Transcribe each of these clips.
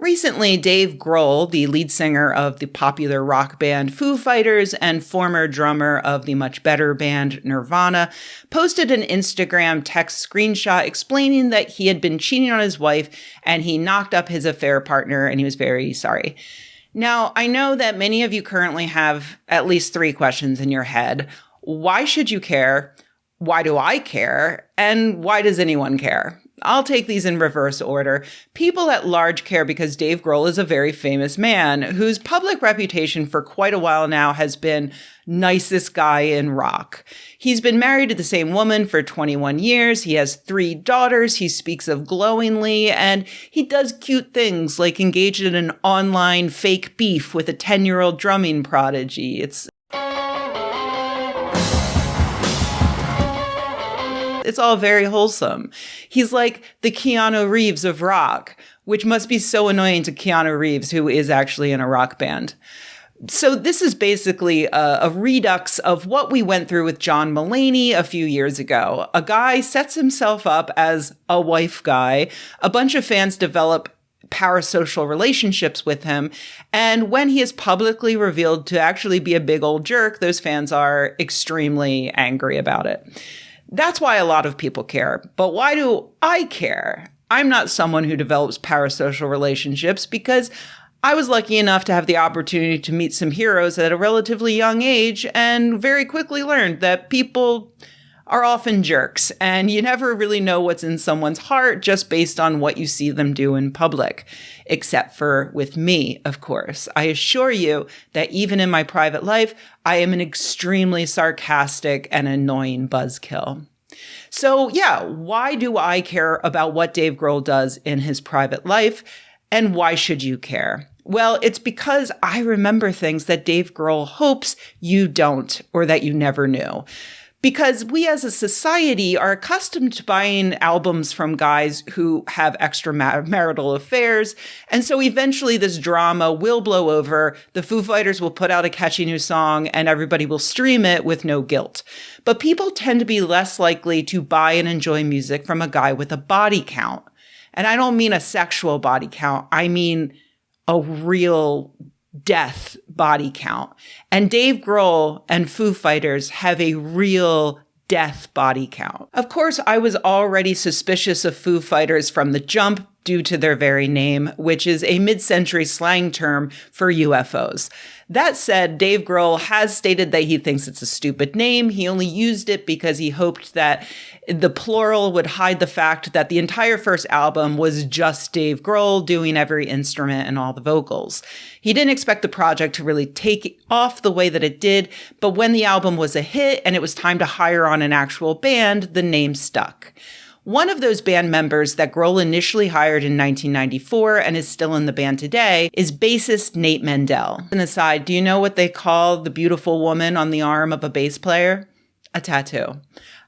Recently, Dave Grohl, the lead singer of the popular rock band Foo Fighters and former drummer of the much better band Nirvana, posted an Instagram text screenshot explaining that he had been cheating on his wife and he knocked up his affair partner and he was very sorry. Now, I know that many of you currently have at least 3 questions in your head. Why should you care? Why do I care? And why does anyone care? I'll take these in reverse order. People at large care because Dave Grohl is a very famous man whose public reputation for quite a while now has been nicest guy in rock. He's been married to the same woman for 21 years. He has 3 daughters. He speaks of glowingly, and he does cute things like engage in an online fake beef with a 10-year-old drumming prodigy. It's all very wholesome. He's like the Keanu Reeves of rock, which must be so annoying to Keanu Reeves, who is actually in a rock band. So this is basically a redux of what we went through with John Mulaney a few years ago. A guy sets himself up as a wife guy. A bunch of fans develop parasocial relationships with him. And when he is publicly revealed to actually be a big old jerk, those fans are extremely angry about it. That's why a lot of people care. But why do I care? I'm not someone who develops parasocial relationships because I was lucky enough to have the opportunity to meet some heroes at a relatively young age and very quickly learned that people are often jerks and you never really know what's in someone's heart just based on what you see them do in public. Except for with me, of course. I assure you that even in my private life, I am an extremely sarcastic and annoying buzzkill. So yeah, why do I care about what Dave Grohl does in his private life? And why should you care? Well, it's because I remember things that Dave Grohl hopes you don't or that you never knew. Because we as a society are accustomed to buying albums from guys who have extramarital affairs. And so eventually this drama will blow over. The Foo Fighters will put out a catchy new song and everybody will stream it with no guilt. But people tend to be less likely to buy and enjoy music from a guy with a body count. And I don't mean a sexual body count. I mean a real death body count. And Dave Grohl and Foo Fighters have a real death body count. Of course, I was already suspicious of Foo Fighters from the jump due to their very name, which is a mid-century slang term for UFOs. That said, Dave Grohl has stated that he thinks it's a stupid name. He only used it because he hoped that the plural would hide the fact that the entire first album was just Dave Grohl doing every instrument and all the vocals. He didn't expect the project to really take off the way that it did, but when the album was a hit and it was time to hire on an actual band, the name stuck. One of those band members that Grohl initially hired in 1994 and is still in the band today is bassist Nate Mendel. An aside, do you know what they call the beautiful woman on the arm of a bass player? A tattoo.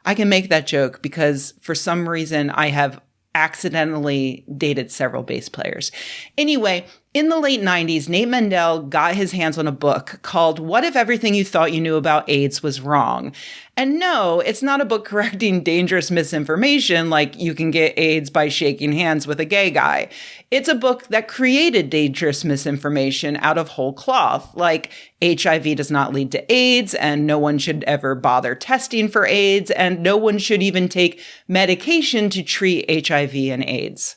I can make that joke because for some reason I have accidentally dated several bass players. Anyway, in the late 90s, Nate Mendel got his hands on a book called What If Everything You Thought You Knew About AIDS Was Wrong? And no, it's not a book correcting dangerous misinformation like you can get AIDS by shaking hands with a gay guy. It's a book that created dangerous misinformation out of whole cloth, like HIV does not lead to AIDS, and no one should ever bother testing for AIDS, and no one should even take medication to treat HIV and AIDS.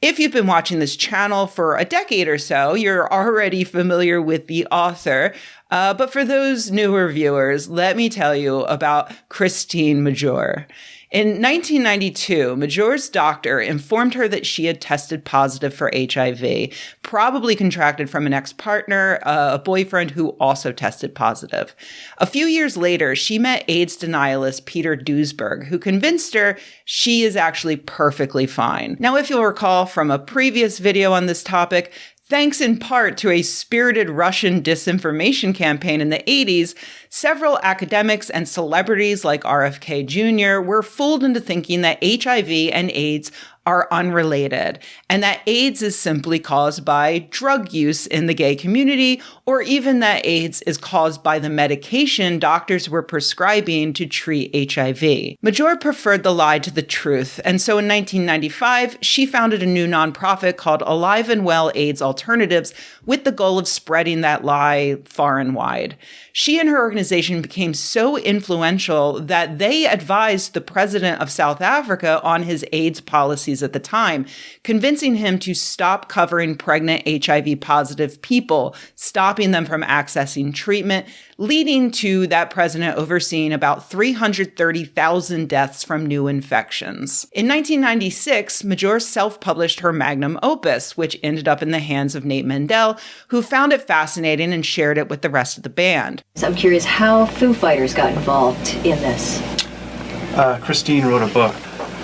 If you've been watching this channel for a decade or so, you're already familiar with the author. But for those newer viewers, let me tell you about Christine Major. In 1992, Major's doctor informed her that she had tested positive for HIV, probably contracted from an ex-partner, a boyfriend who also tested positive. A few years later, she met AIDS denialist Peter Duesberg, who convinced her she is actually perfectly fine. Now, if you'll recall from a previous video on this topic, thanks in part to a spirited Russian disinformation campaign in the 80s, several academics and celebrities like RFK Jr. were fooled into thinking that HIV and AIDS are unrelated, and that AIDS is simply caused by drug use in the gay community, or even that AIDS is caused by the medication doctors were prescribing to treat HIV. Major preferred the lie to the truth, and so in 1995, she founded a new nonprofit called Alive and Well AIDS Alternatives with the goal of spreading that lie far and wide. She and her organization became so influential that they advised the president of South Africa on his AIDS policies at the time, convincing him to stop covering pregnant HIV-positive people, stopping them from accessing treatment, leading to that president overseeing about 330,000 deaths from new infections. In 1996, Major self-published her magnum opus, which ended up in the hands of Nate Mendel, who found it fascinating and shared it with the rest of the band. So I'm curious how Foo Fighters got involved in this. Christine wrote a book.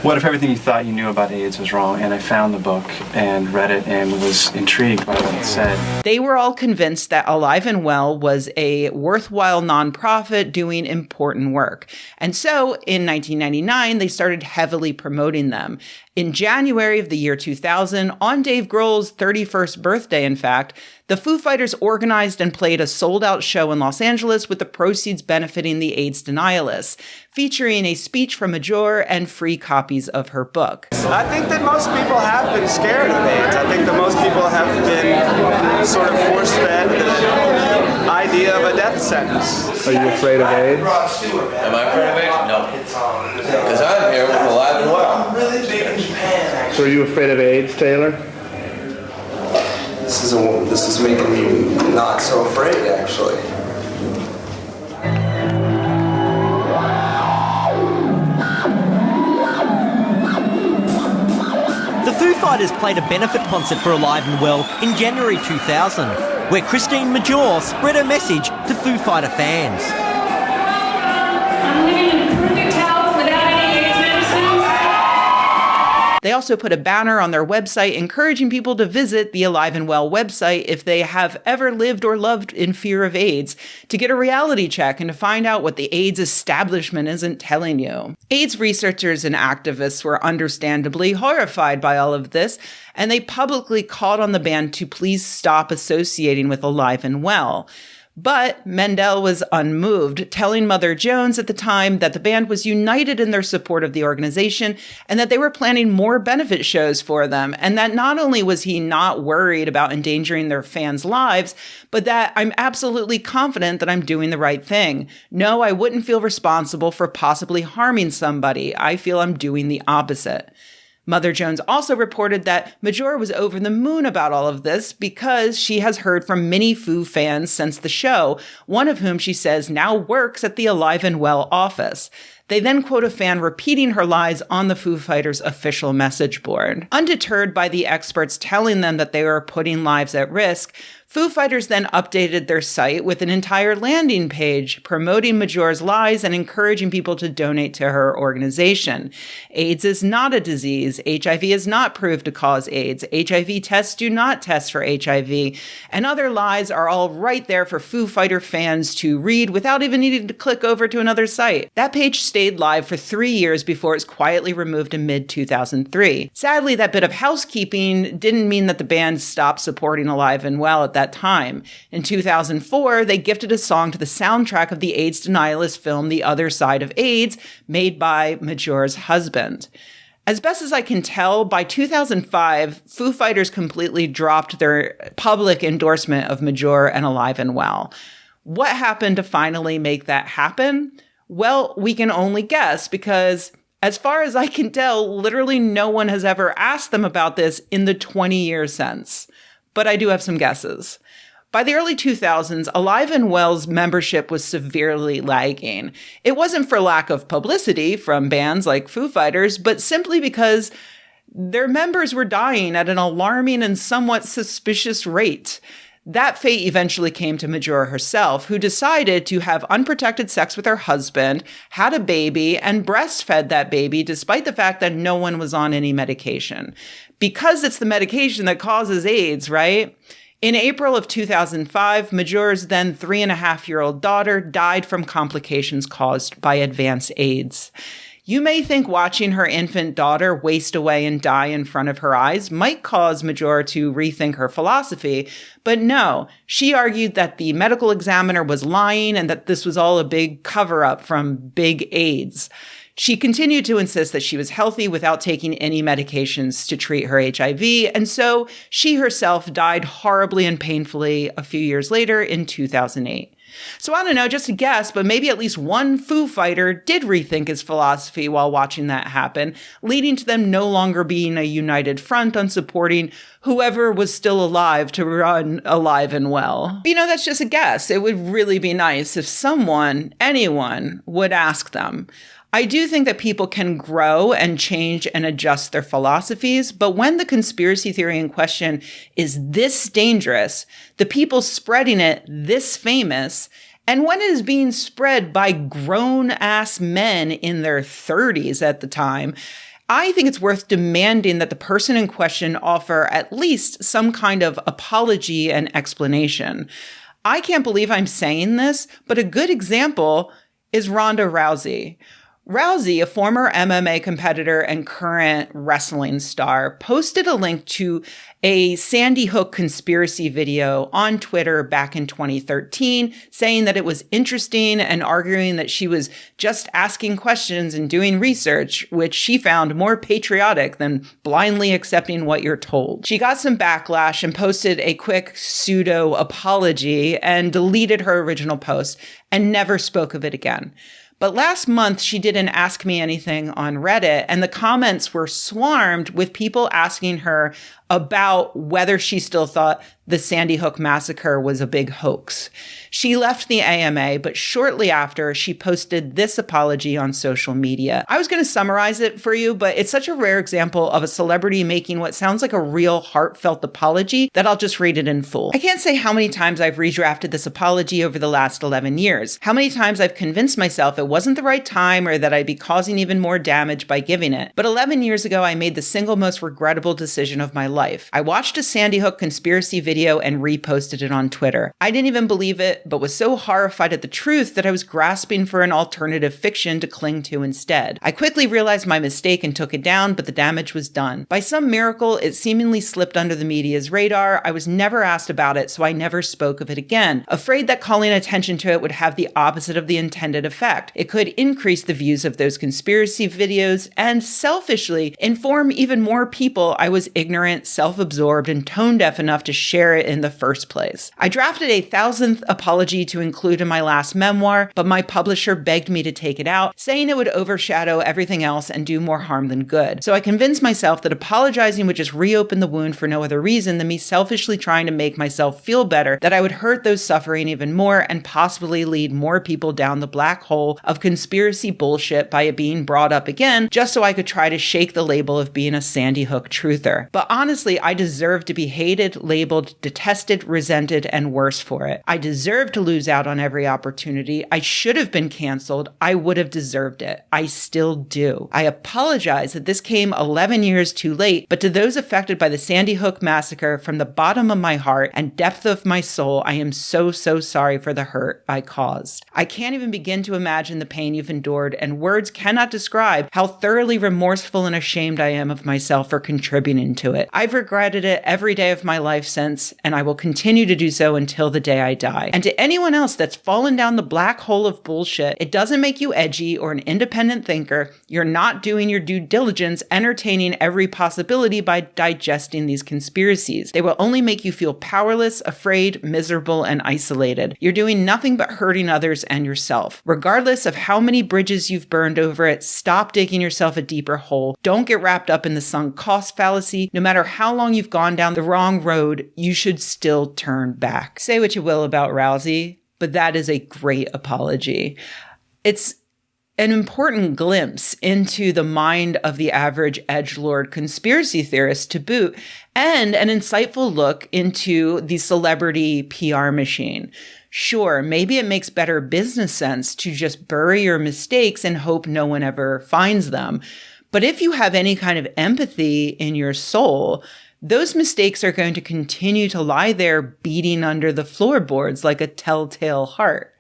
What if everything you thought you knew about AIDS was wrong? And I found the book and read it and was intrigued by what it said. They were all convinced that Alive and Well was a worthwhile nonprofit doing important work. And so in 1999, they started heavily promoting them. In January of the year 2000, on Dave Grohl's 31st birthday, in fact, the Foo Fighters organized and played a sold-out show in Los Angeles with the proceeds benefiting the AIDS denialists, featuring a speech from Major and free copies of her book. I think that most people have been scared of AIDS. I think that most people have been sort of force-fed the idea of a death sentence. Are you afraid of AIDS? Am I afraid of AIDS? No. Because I'm here with Alive and Well. I'm really big in Japan. So are you afraid of AIDS, Taylor? This is making me not so afraid, actually. The Foo Fighters played a benefit concert for Alive and Well in January 2000, where Christine Major spread her message to Foo Fighter fans. I'm living in perfect health without any AIDS medicines. They also put a banner on their website encouraging people to visit the Alive and Well website if they have ever lived or loved in fear of AIDS, to get a reality check and to find out what the AIDS establishment isn't telling you. AIDS researchers and activists were understandably horrified by all of this, and they publicly called on the band to please stop associating with Alive and Well. But Mendel was unmoved, telling Mother Jones at the time that the band was united in their support of the organization and that they were planning more benefit shows for them, and that not only was he not worried about endangering their fans' lives, but that I'm absolutely confident that I'm doing the right thing. No, I wouldn't feel responsible for possibly harming somebody. I feel I'm doing the opposite. Mother Jones also reported that Major was over the moon about all of this because she has heard from many Foo fans since the show, one of whom she says now works at the Alive and Well office. They then quote a fan repeating her lies on the Foo Fighters' official message board. Undeterred by the experts telling them that they were putting lives at risk, Foo Fighters then updated their site with an entire landing page promoting Major's lies and encouraging people to donate to her organization. AIDS is not a disease. HIV is not proved to cause AIDS. HIV tests do not test for HIV. And other lies are all right there for Foo Fighter fans to read without even needing to click over to another site. That page stayed live for 3 years before it was quietly removed in mid-2003. Sadly, that bit of housekeeping didn't mean that the band stopped supporting Alive and Well at that time. In 2004, they gifted a song to the soundtrack of the AIDS denialist film The Other Side of AIDS, made by Major's husband. As best as I can tell, by 2005, Foo Fighters completely dropped their public endorsement of Major and Alive and Well. What happened to finally make that happen? Well, we can only guess because, as far as I can tell, literally no one has ever asked them about this in the 20 years since. But I do have some guesses. By the early 2000s, Alive and Well's membership was severely lagging. It wasn't for lack of publicity from bands like Foo Fighters, but simply because their members were dying at an alarming and somewhat suspicious rate. That fate eventually came to Major herself, who decided to have unprotected sex with her husband, had a baby, and breastfed that baby despite the fact that no one was on any medication. Because it's the medication that causes AIDS, right? In April of 2005, Major's then 3.5-year-old daughter died from complications caused by advanced AIDS. You may think watching her infant daughter waste away and die in front of her eyes might cause Major to rethink her philosophy, but no, she argued that the medical examiner was lying and that this was all a big cover-up from big AIDS. She continued to insist that she was healthy without taking any medications to treat her HIV, and so she herself died horribly and painfully a few years later in 2008. So I don't know, just a guess, but maybe at least one Foo Fighter did rethink his philosophy while watching that happen, leading to them no longer being a united front on supporting whoever was still alive to run alive and well. You know, that's just a guess. It would really be nice if someone, anyone, would ask them. I do think that people can grow and change and adjust their philosophies, but when the conspiracy theory in question is this dangerous, the people spreading it this famous, and when it is being spread by grown-ass men in their 30s at the time, I think it's worth demanding that the person in question offer at least some kind of apology and explanation. I can't believe I'm saying this, but a good example is Ronda Rousey. Rousey, a former MMA competitor and current wrestling star, posted a link to a Sandy Hook conspiracy video on Twitter back in 2013, saying that it was interesting and arguing that she was just asking questions and doing research, which she found more patriotic than blindly accepting what you're told. She got some backlash and posted a quick pseudo apology and deleted her original post and never spoke of it again. But last month, she did an Ask Me Anything on Reddit, and the comments were swarmed with people asking her about whether she still thought the Sandy Hook massacre was a big hoax. She left the AMA, but shortly after, she posted this apology on social media. I was going to summarize it for you, but it's such a rare example of a celebrity making what sounds like a real heartfelt apology that I'll just read it in full. I can't say how many times I've redrafted this apology over the last 11 years, how many times I've convinced myself it wasn't the right time or that I'd be causing even more damage by giving it. But 11 years ago, I made the single most regrettable decision of my life. I watched a Sandy Hook conspiracy video and reposted it on Twitter. I didn't even believe it, but was so horrified at the truth that I was grasping for an alternative fiction to cling to instead. I quickly realized my mistake and took it down, but the damage was done. By some miracle, it seemingly slipped under the media's radar. I was never asked about it, so I never spoke of it again, afraid that calling attention to it would have the opposite of the intended effect. It could increase the views of those conspiracy videos and selfishly inform even more people I was ignorant, self-absorbed, and tone-deaf enough to share it in the first place. I drafted a 1,000th apology to include in my last memoir, but my publisher begged me to take it out, saying it would overshadow everything else and do more harm than good. So I convinced myself that apologizing would just reopen the wound for no other reason than me selfishly trying to make myself feel better, that I would hurt those suffering even more and possibly lead more people down the black hole of conspiracy bullshit by it being brought up again, just so I could try to shake the label of being a Sandy Hook truther. But honestly, I deserve to be hated, labeled, detested, resented, and worse for it. I deserve to lose out on every opportunity. I should have been canceled. I would have deserved it. I still do. I apologize that this came 11 years too late, but to those affected by the Sandy Hook massacre, from the bottom of my heart and depth of my soul, I am so sorry for the hurt I caused. I can't even begin to imagine the pain you've endured, and words cannot describe how thoroughly remorseful and ashamed I am of myself for contributing to it. I've regretted it every day of my life since, and I will continue to do so until the day I die. And to anyone else that's fallen down the black hole of bullshit, it doesn't make you edgy or an independent thinker. You're not doing your due diligence, entertaining every possibility by digesting these conspiracies. They will only make you feel powerless, afraid, miserable, and isolated. You're doing nothing but hurting others and yourself. Regardless of how many bridges you've burned over it, stop digging yourself a deeper hole. Don't get wrapped up in the sunk cost fallacy. No matter how long you've gone down the wrong road, you should still turn back. Say what you will about Rousey, but that is a great apology. It's an important glimpse into the mind of the average edgelord conspiracy theorist to boot, and an insightful look into the celebrity PR machine. Sure, maybe it makes better business sense to just bury your mistakes and hope no one ever finds them. But if you have any kind of empathy in your soul, those mistakes are going to continue to lie there beating under the floorboards like a telltale heart.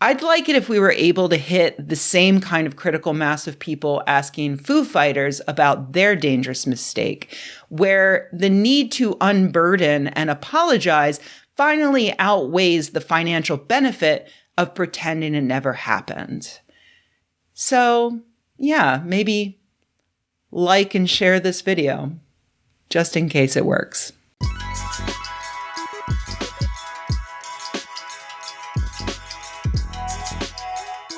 I'd like it if we were able to hit the same kind of critical mass of people asking Foo Fighters about their dangerous mistake, where the need to unburden and apologize finally outweighs the financial benefit of pretending it never happened. So, yeah, maybe like and share this video, just in case it works.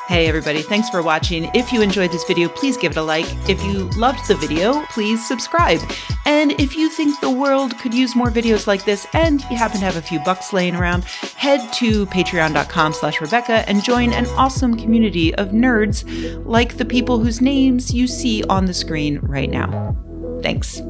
Hey everybody, thanks for watching. If you enjoyed this video, please give it a like. If you loved the video, please subscribe. And if you think the world could use more videos like this and you happen to have a few bucks laying around, head to patreon.com/Rebecca and join an awesome community of nerds like the people whose names you see on the screen right now. Thanks.